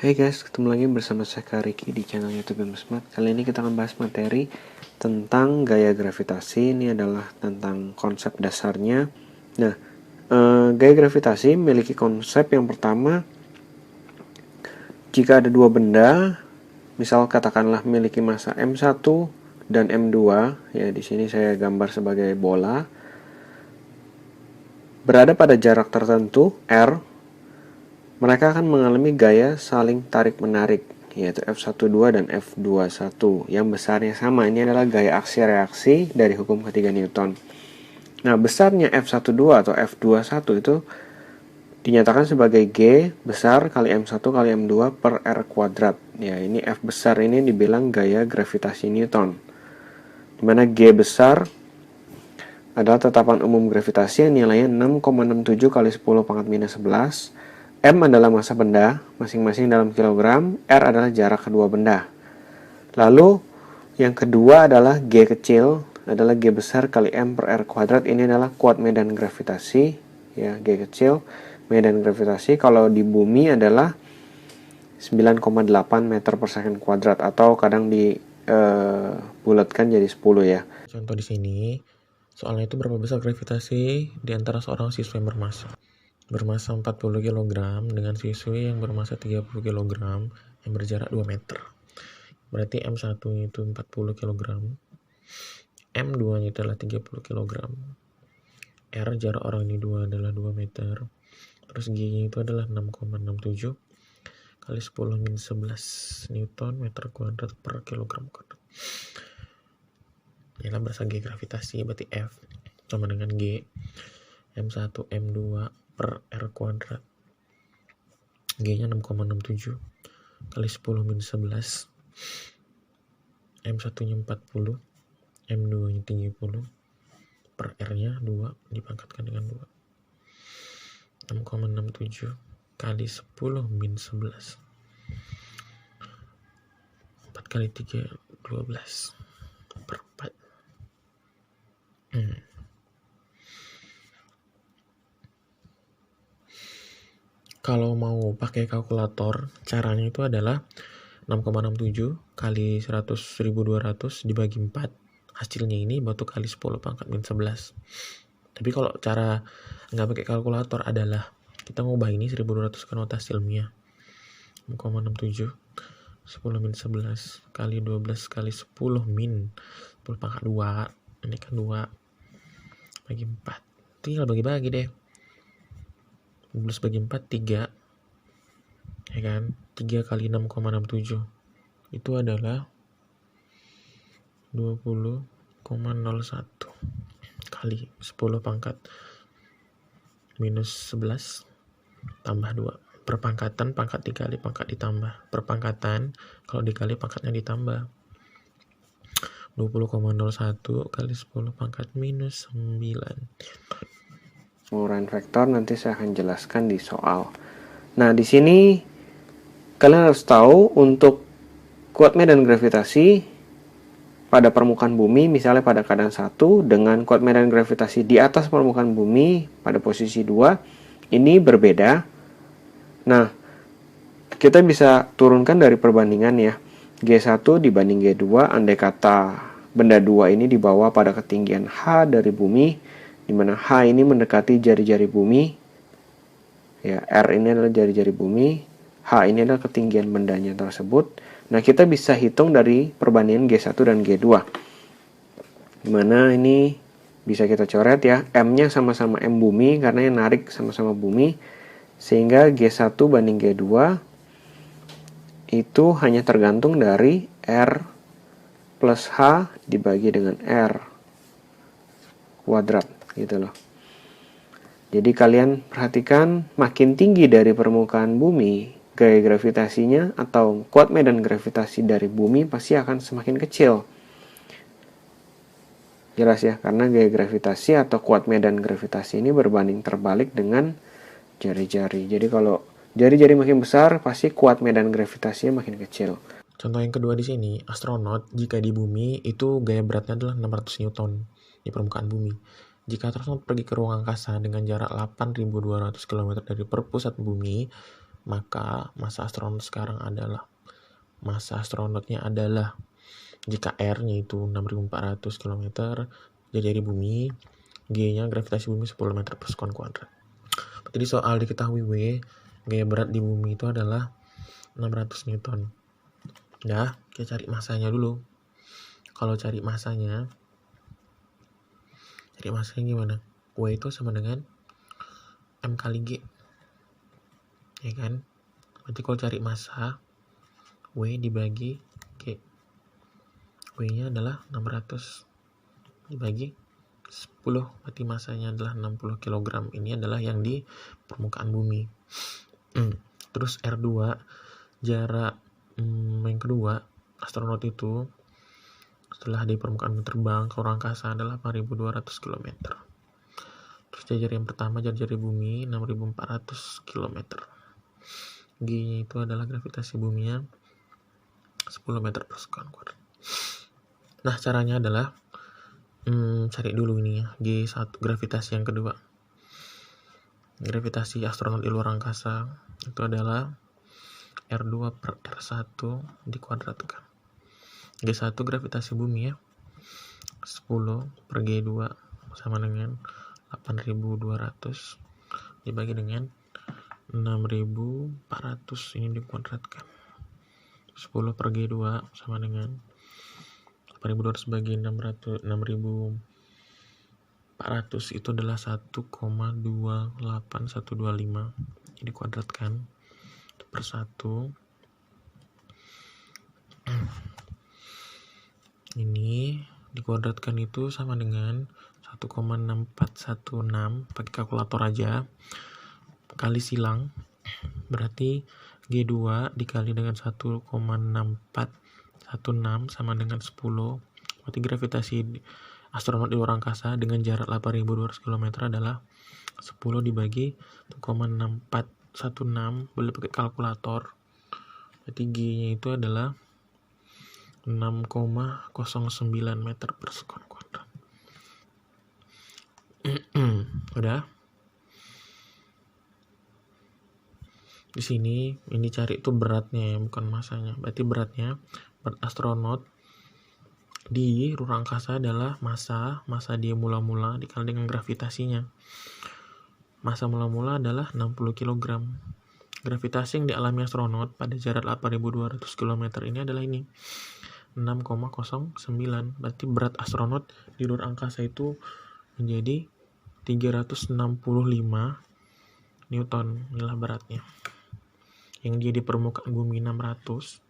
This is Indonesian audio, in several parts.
Hai guys, ketemu lagi bersama saya Kak Riki di channel YouTube Smart. Kali ini kita akan bahas materi tentang gaya gravitasi. Ini adalah tentang konsep dasarnya. Nah, gaya gravitasi memiliki konsep yang pertama, jika ada dua benda, misal katakanlah memiliki masa M1 dan M2, ya di sini saya gambar sebagai bola, berada pada jarak tertentu R, mereka akan mengalami gaya saling tarik-menarik, yaitu F12 dan F21, yang besarnya sama. Ini adalah gaya aksi-reaksi dari hukum ketiga Newton. Nah, besarnya F12 atau F21 itu dinyatakan sebagai G besar kali M1 kali M2 per R kuadrat. Ya, ini F besar ini dibilang gaya gravitasi Newton, dimana G besar adalah tetapan umum gravitasi yang nilainya 6,67 kali 10 pangkat minus 11. M adalah massa benda, masing-masing dalam kilogram. R adalah jarak kedua benda. Lalu yang kedua adalah G kecil, adalah G besar kali M per R kuadrat. Ini adalah kuat medan gravitasi, ya, G kecil, medan gravitasi. Kalau di bumi adalah 9,8 meter per second kuadrat, atau kadang dibulatkan jadi 10 ya. Contoh di sini, soalnya itu berapa besar gravitasi di antara seorang siswa yang bermasa 40 kg dengan siswi yang bermasa 30 kg yang berjarak 2 meter. Berarti M1 itu 40 kg, M2 itu adalah 30 kg, R jarak orang ini 2 adalah 2 meter, terus G itu adalah 6,67 kali 10 min 11 Newton meter kuadrat per kilogram kuadrat. Inilah bahasa G gravitasi, berarti F sama dengan G M1 M2 per R kuadrat. G nya 6,67 kali 10 min 11, M1 nya 40, M2 nya 30, per R nya 2 dipangkatkan dengan 2, 6,67 kali 10 min 11, 4 kali 3 12 per 4. Kalau mau pakai kalkulator, caranya itu adalah 6,67 kali 100.200 dibagi 4. Hasilnya ini batu kali 10 pangkat min 11. Tapi kalau cara nggak pakai kalkulator adalah kita ngubah ini 1200 ke notasi ilmiah. 6,67 10 min 11 kali 12 kali 10 min 10 pangkat 2. Ini kan 2 bagi 4. Tinggal bagi-bagi deh. 12 bagi 4 3, ya kan? 3 kali 6,67 itu adalah 20,01 kali 10 pangkat minus 11 tambah 2. Perpangkatan, pangkat dikali pangkat ditambah. Perpangkatan kalau dikali pangkatnya ditambah. 20,01 kali 10 pangkat minus 9. Pengurangan vektor nanti saya akan jelaskan di soal. Nah, di sini kalian harus tahu untuk kuat medan gravitasi pada permukaan bumi, misalnya pada keadaan 1, dengan kuat medan gravitasi di atas permukaan bumi pada posisi 2, ini berbeda. Nah, kita bisa turunkan dari perbandingan ya. G1 dibanding G2, andai kata benda 2 ini dibawa pada ketinggian H dari bumi, di mana H ini mendekati jari-jari bumi. Ya, R ini adalah jari-jari bumi, H ini adalah ketinggian bendanya tersebut. Nah, kita bisa hitung dari perbandingan G1 dan G2. Dimana ini bisa kita coret ya, M-nya sama-sama M bumi karena yang narik sama-sama bumi. Sehingga G1 banding G2 itu hanya tergantung dari R plus H dibagi dengan R kuadrat, gitu loh. Jadi kalian perhatikan, makin tinggi dari permukaan bumi, gaya gravitasinya atau kuat medan gravitasi dari bumi pasti akan semakin kecil. Jelas ya, karena gaya gravitasi atau kuat medan gravitasi ini berbanding terbalik dengan jari-jari. Jadi kalau jari-jari makin besar, pasti kuat medan gravitasinya makin kecil. Contoh yang kedua di sini, astronot jika di bumi itu gaya beratnya adalah 600 Newton di permukaan bumi. Jika astronot pergi ke ruang angkasa dengan jarak 8.200 km dari pusat bumi, maka massa astronotnya adalah jika R-nya itu 6.400 km dari bumi, G-nya gravitasi bumi 10 meter per sekon kuadrat. Jadi soal diketahui W, gaya berat di bumi itu adalah 600 Newton. Ya, kita cari masanya dulu. Kalau cari masanya gimana? W itu sama dengan M kali G. Ya kan? Berarti kalau cari massa, W dibagi G. W-nya adalah 600 dibagi 10, berarti masanya adalah 60 kg. Ini adalah yang di permukaan bumi. Terus R2, jarak yang kedua, astronot itu setelah di permukaan terbang ke luar angkasa adalah 8.200 km. Terus jari yang pertama, jari bumi 6.400 km. G-nya itu adalah gravitasi buminya 10 meter per sekon kuadrat. Nah, caranya adalah cari dulu ini ya, G1, gravitasi yang kedua. Gravitasi astronot di luar angkasa itu adalah R2 per R1 dikuadratkan. G1 gravitasi bumi ya, 10 per G2 sama dengan 8.200 dibagi dengan 6.400, ini dikuadratkan. 10 per G2 sama dengan 8.200 bagi 6.400 itu adalah 1,28125, jadi dikuadratkan per 1. Ini dikuadratkan itu sama dengan 1,6416 pakai kalkulator aja kali silang, berarti G2 dikali dengan 1,6416 sama dengan 10. Berarti gravitasi astronot di luar angkasa dengan jarak 8.200 km adalah 10 dibagi 1,6416 boleh pakai kalkulator. Berarti G-nya itu adalah 6,09 meter per sekon kuadrat. Udah. Di sini ini cari itu beratnya ya, bukan masanya. Berarti berat astronot di ruang angkasa adalah massa dia mula-mula dikali dengan gravitasinya. Massa mula-mula adalah 60 kg. Gravitasi yang dialami astronot pada jarak 8.200 km ini adalah ini, 6,09. Berarti berat astronot di luar angkasa itu menjadi 365 Newton. Inilah beratnya. Yang dia di permukaan bumi 600,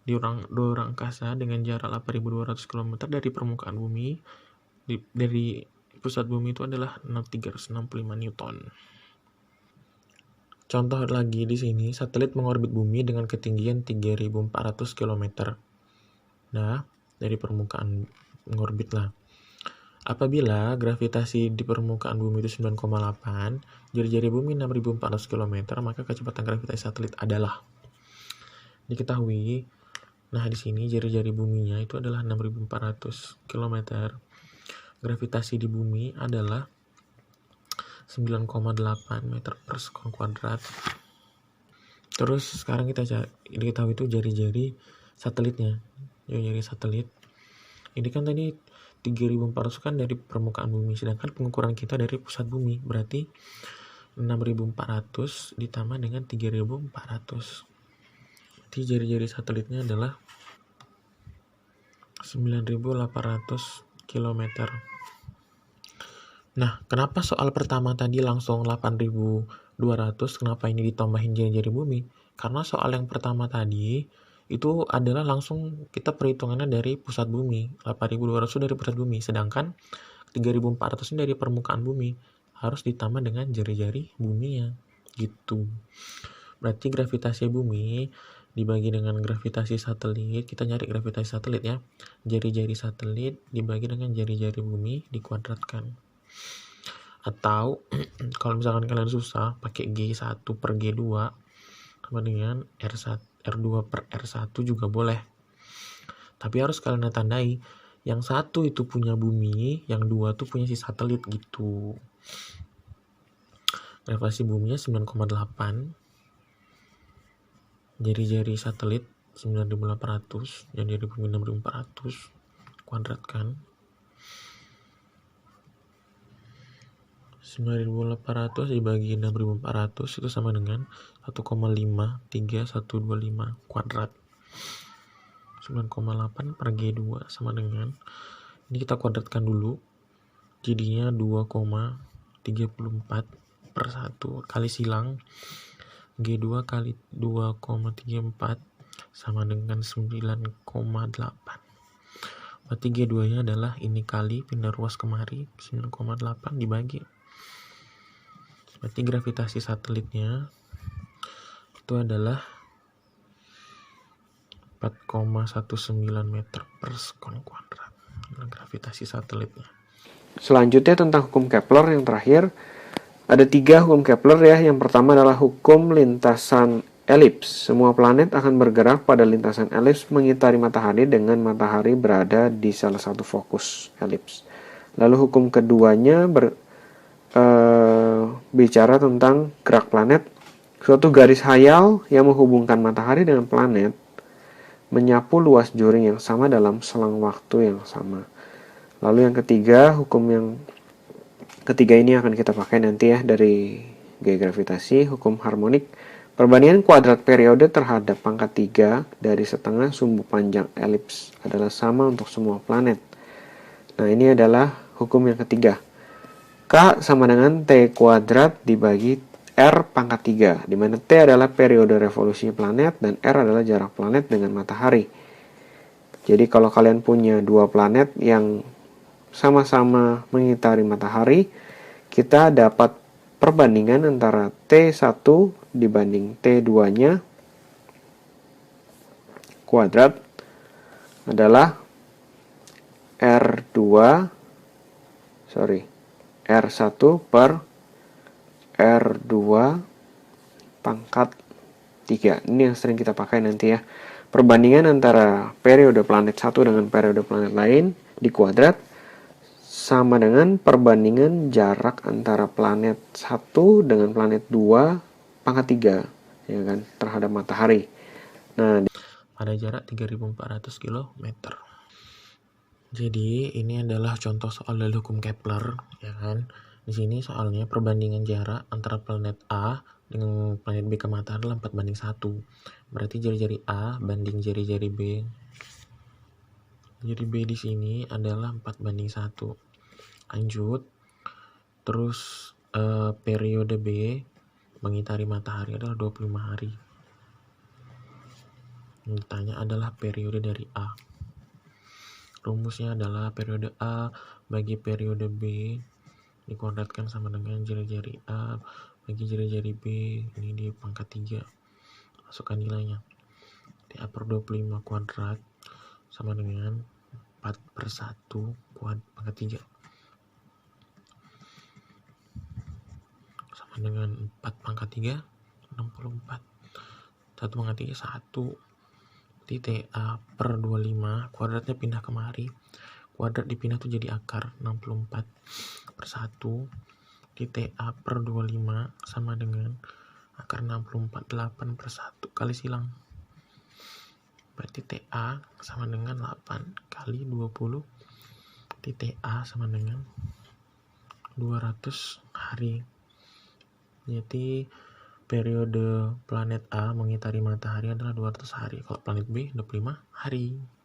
di luar angkasa dengan jarak 8.200 km dari permukaan bumi, dari pusat bumi itu adalah 365 Newton. Contoh lagi di sini, satelit mengorbit bumi dengan ketinggian 3.400 km. Nah, dari permukaan mengorbit lah. Apabila gravitasi di permukaan bumi itu 9,8, jari-jari bumi 6.400 km, maka kecepatan gravitasi satelit adalah diketahui. Nah, di sini jari-jari buminya itu adalah 6.400 km. Gravitasi di bumi adalah 9,8 meter per sekon kuadrat. Terus sekarang kita diketahui itu jari-jari satelitnya. Jari satelit. Ini kan tadi 3.400 kan dari permukaan bumi, sedangkan pengukuran kita dari pusat bumi, berarti 6.400 ditambah dengan 3.400. Jadi jari-jari satelitnya adalah 9.800 km. Nah, kenapa soal pertama tadi langsung 8.200, kenapa ini ditambahin jari-jari bumi? Karena soal yang pertama tadi itu adalah langsung kita perhitungannya dari pusat bumi, 8.200 dari pusat bumi, sedangkan 3.400 ini dari permukaan bumi, harus ditambah dengan jari-jari buminya gitu. Berarti gravitasi bumi dibagi dengan gravitasi satelit, kita nyari gravitasi satelit ya, jari-jari satelit dibagi dengan jari-jari bumi dikuadratkan. Atau kalau misalkan kalian susah, pakai G1 per G2 sama dengan R2 per R1 juga boleh. Tapi harus kalian tandai, yang satu itu punya bumi, yang dua tuh punya si satelit gitu. Gravitasi buminya 9,8, jari-jari satelit 9.800 dan jari bumi 6.400, kuadratkan. 9.800 dibagi 6.400 itu sama dengan 1,53125 kuadrat. 9,8 per G2 sama dengan, ini kita kuadratkan dulu, jadinya 2,34 per 1 kali silang G2 kali 2,34 sama dengan 9,8. Berarti G2 nya adalah ini kali pindah ruas kemari 9,8 dibagi. Berarti gravitasi satelitnya itu adalah 4,19 meter per sekon kuadrat. Gravitasi satelitnya. Selanjutnya tentang hukum Kepler yang terakhir. Ada 3 hukum Kepler ya. Yang pertama adalah hukum lintasan elips. Semua planet akan bergerak pada lintasan elips mengitari matahari dengan matahari berada di salah satu fokus elips. Lalu hukum keduanya bicara tentang gerak planet. Suatu garis hayal yang menghubungkan matahari dengan planet menyapu luas juring yang sama dalam selang waktu yang sama. Lalu yang ketiga, hukum yang ketiga ini akan kita pakai nanti ya dari gaya gravitasi, hukum harmonik. Perbandingan kuadrat periode terhadap pangkat 3 dari setengah sumbu panjang elips adalah sama untuk semua planet. Nah, ini adalah hukum yang ketiga. K sama dengan T kuadrat dibagi R pangkat 3, di mana T adalah periode revolusi planet dan R adalah jarak planet dengan matahari. Jadi kalau kalian punya 2 planet yang sama-sama mengitari matahari, kita dapat perbandingan antara T1 dibanding T2-nya kuadrat adalah R1 per R2 pangkat 3. Ini yang sering kita pakai nanti ya. Perbandingan antara periode planet 1 dengan periode planet lain di kuadrat sama dengan perbandingan jarak antara planet 1 dengan planet 2 pangkat 3 ya kan, terhadap matahari. Nah, pada jarak 3.400 km. Jadi ini adalah contoh soal dari hukum Kepler ya kan. Di sini soalnya perbandingan jarak antara planet A dengan planet B ke matahari adalah 4:1. Berarti jari-jari A banding jari-jari B. Jari B di sini adalah 4:1. Lanjut. Terus periode B mengitari matahari adalah 25 hari. Yang ditanya adalah periode dari A. Rumusnya adalah periode A bagi periode B dikuadratkan sama dengan jari-jari A bagi jari-jari B, ini di pangkat 3. Masukkan nilainya. TA per 25 kuadrat sama dengan 4/1 pangkat 3. Sama dengan 4 pangkat 3, 64. 1 pangkat 3, 1. Di TA per 25, kuadratnya pindah kemari. Kuadrat dipindah tuh jadi akar, 64/1. Di TA per 25 sama dengan akar 64, 8/1 kali silang. Berarti TA sama dengan 8 kali 20. Di TA sama dengan 200 hari. Jadi periode planet A mengitari matahari adalah 200 hari. Kalau planet B 25 hari.